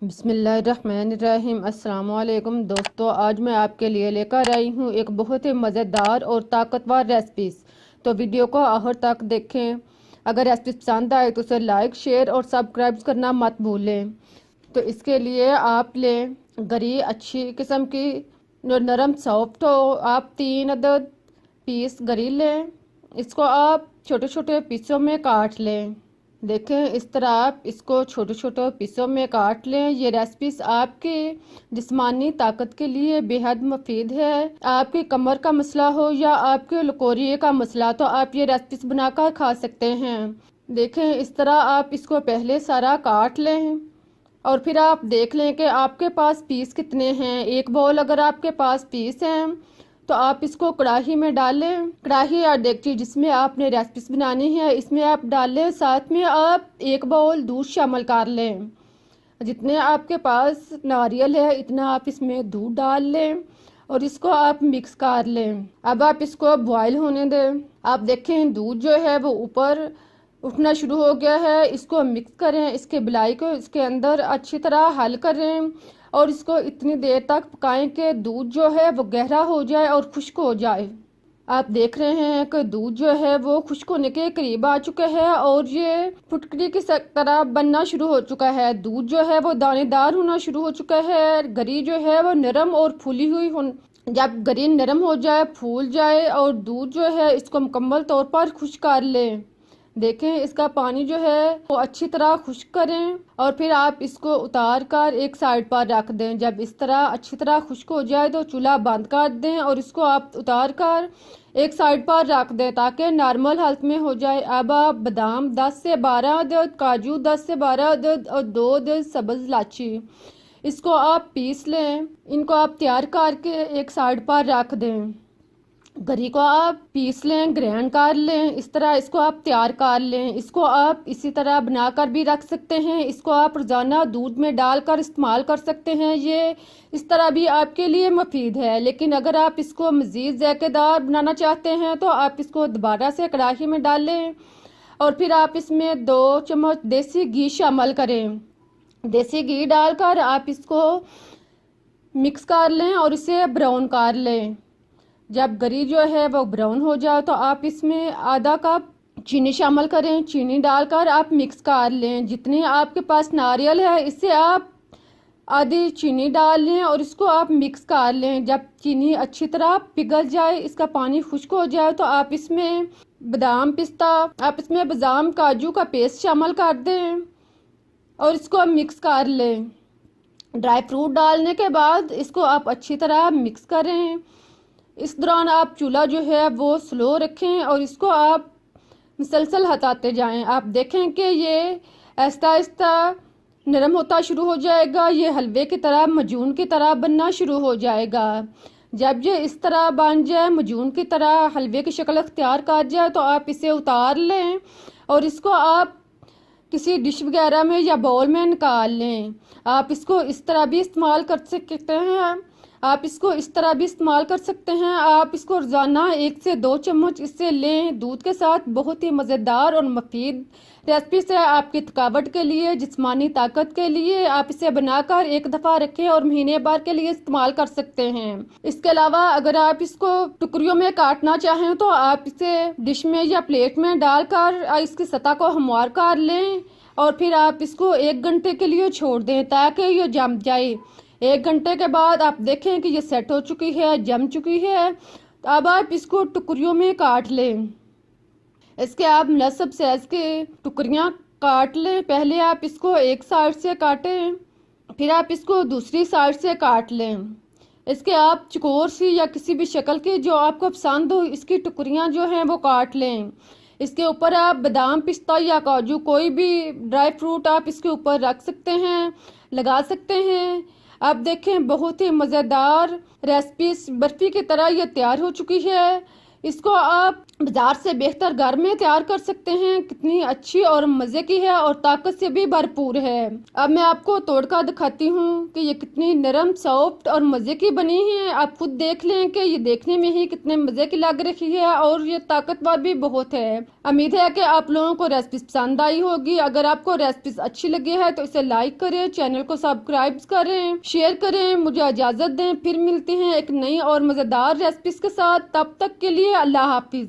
बिस्मिल्लाहिर्रहमानिर्रहीम। अस्सलाम वालेकुम दोस्तों, आज मैं आपके लिए लेकर आई हूँ एक बहुत ही मज़ेदार और ताकतवर रेसिपीज़। तो वीडियो को आखिर तक देखें। अगर रेसिपी पसंद आए तो उसे लाइक, शेयर और सब्सक्राइब करना मत भूलें। तो इसके लिए आप लें गरी अच्छी किस्म की जो नरम सॉफ्ट हो। आप 3 अदद पीस गरी लें। इसको आप छोटे छोटे पीसों में काट लें। देखें, इस तरह आप इसको छोटे छोटे पीसों में काट लें। ये रेसिपीज आपकी जिस्मानी ताकत के लिए बेहद मुफीद है। आपकी कमर का मसला हो या आपके लकोरिए का मसला, तो आप ये रेसिपीज बनाकर खा सकते हैं। देखें, इस तरह आप इसको पहले सारा काट लें और फिर आप देख लें कि आपके पास पीस कितने हैं। एक बाउल अगर आपके पास पीस हैं तो आप इसको कढ़ाई में डालें। कढ़ाई या डेगची जिसमें आपने रेसिपीज बनानी है, इसमें आप डालें। साथ में आप एक बाउल दूध शामिल कर लें। जितने आपके पास नारियल है इतना आप इसमें दूध डाल लें और इसको आप मिक्स कर लें। अब आप इसको बॉयल होने दें। आप देखें दूध जो है वो ऊपर उठना शुरू हो गया है। इसको मिक्स करें, इसके बिलाई को इसके अंदर अच्छी तरह हल करें और इसको इतनी देर तक पकाएं कि दूध जो है वो गहरा हो जाए और खुश्क हो जाए। आप देख रहे हैं कि दूध जो है वो खुश्क होने के करीब आ चुका है और ये फुटकरी की तरह बनना शुरू हो चुका है। दूध जो है वो दानेदार होना शुरू हो चुका है। गरी जो है वो नरम और फूली हुई हो। जब गरी नरम हो जाए, फूल जाए और दूध जो है इसको मुकम्मल तौर पर खुश्क कर लें। देखें, इसका पानी जो है वो अच्छी तरह खुश्क करें और फिर आप इसको उतार कर एक साइड पर रख दें। जब इस तरह अच्छी तरह खुश्क हो जाए तो चूल्हा बंद कर दें और इसको आप उतार कर एक साइड पर रख दें ताकि नॉर्मल हालत में हो जाए। अब आप बादाम 10 से 12 अदद, काजू 10 से 12 अदद और 2 अदद सब्ज़ इलायची, इसको आप पीस लें। इनको आप तैयार करके एक साइड पर रख दें। गरी को आप पीस लें, ग्राइंड कर लें। इस तरह इसको आप तैयार कर लें। इसको आप इसी तरह बनाकर भी रख सकते हैं। इसको आप रोज़ाना दूध में डालकर इस्तेमाल कर सकते हैं। ये इस तरह भी आपके लिए मुफीद है। लेकिन अगर आप इसको मज़ीद ज़ायकेदार बनाना चाहते हैं तो आप इसको दोबारा से कढ़ाई में डालें और फिर आप इसमें 2 चम्मच देसी घी शामिल करें। देसी घी डालकर आप इसको मिक्स कर लें और इसे ब्राउन कर लें। जब गरी जो है वो ब्राउन हो जाए तो आप इसमें आधा कप चीनी शामिल करें। चीनी डालकर आप मिक्स कर लें। जितनी आपके पास नारियल है इससे आप आधी चीनी डाल लें और इसको आप मिक्स कर लें। जब चीनी अच्छी तरह पिघल जाए, इसका पानी खुश्क हो जाए, तो आप इसमें बादाम काजू का पेस्ट शामिल कर दें और इसको मिक्स कर लें। ड्राई फ्रूट डालने के बाद इसको आप अच्छी तरह मिक्स करें। इस दौरान आप चूल्हा जो है वो स्लो रखें और इसको आप मुसलसल हटाते जाएं। आप देखें कि ये आहिस्ता आहिस्ता नरम होता शुरू हो जाएगा। ये हलवे की तरह, मजून की तरह बनना शुरू हो जाएगा। जब ये इस तरह बन जाए, मजून की तरह हलवे की शक्ल अख्तियार कर जाए, तो आप इसे उतार लें और इसको आप किसी डिश वगैरह में या बाउल में निकाल लें। आप इसको इस तरह भी इस्तेमाल कर सकते हैं। आप इसको रोज़ाना 1 से 2 चम्मच इससे लें दूध के साथ। बहुत ही मज़ेदार और मुफीद रेसिपी है आपकी थकावट के लिए, जिस्मानी ताकत के लिए। आप इसे बनाकर एक दफ़ा रखें और महीने भर के लिए इस्तेमाल कर सकते हैं। इसके अलावा अगर आप इसको टुकड़ियों में काटना चाहें तो आप इसे डिश में या प्लेट में डालकर इसकी सतह को हमवार कर लें और फिर आप इसको 1 घंटे के लिए छोड़ दें ताकि ये जम जाए। 1 घंटे के बाद आप देखें कि ये सेट हो चुकी है, जम चुकी है। तो अब आप इसको टुकड़ियों में काट लें। इसके आप मुनासिब साइज के टुकड़ियाँ काट लें। पहले आप इसको एक साइड से काटें, फिर आप इसको दूसरी साइड से काट लें। इसके आप चकोर सी या किसी भी शक्ल की जो आपको पसंद हो, इसकी टुकड़ियाँ जो हैं वो काट लें। इसके ऊपर आप बादाम, पिस्ता या काजू, कोई भी ड्राई फ्रूट आप इसके ऊपर रख सकते हैं, लगा सकते हैं। आप देखें, बहुत ही मज़ेदार रेसिपी बर्फ़ी की तरह ये तैयार हो चुकी है। इसको आप बाजार से बेहतर घर में तैयार कर सकते हैं। कितनी अच्छी और मजे की है और ताकत से भी भरपूर है। अब मैं आपको तोड़कर दिखाती हूँ कि ये कितनी नरम, सॉफ्ट और मजे की बनी है। आप खुद देख लें कि ये देखने में ही कितने मजे की लग रही है और ये ताकतवर भी बहुत है। उम्मीद है कि आप लोगों को रेसिपी पसंद आई होगी। अगर आपको रेसिपी अच्छी लगी है तो इसे लाइक करें, चैनल को सब्सक्राइब करें, शेयर करें। मुझे इजाजत दें, फिर मिलते हैं एक नई और मजेदार रेसिपी के साथ। तब तक के लिए अल्लाह हाफिज।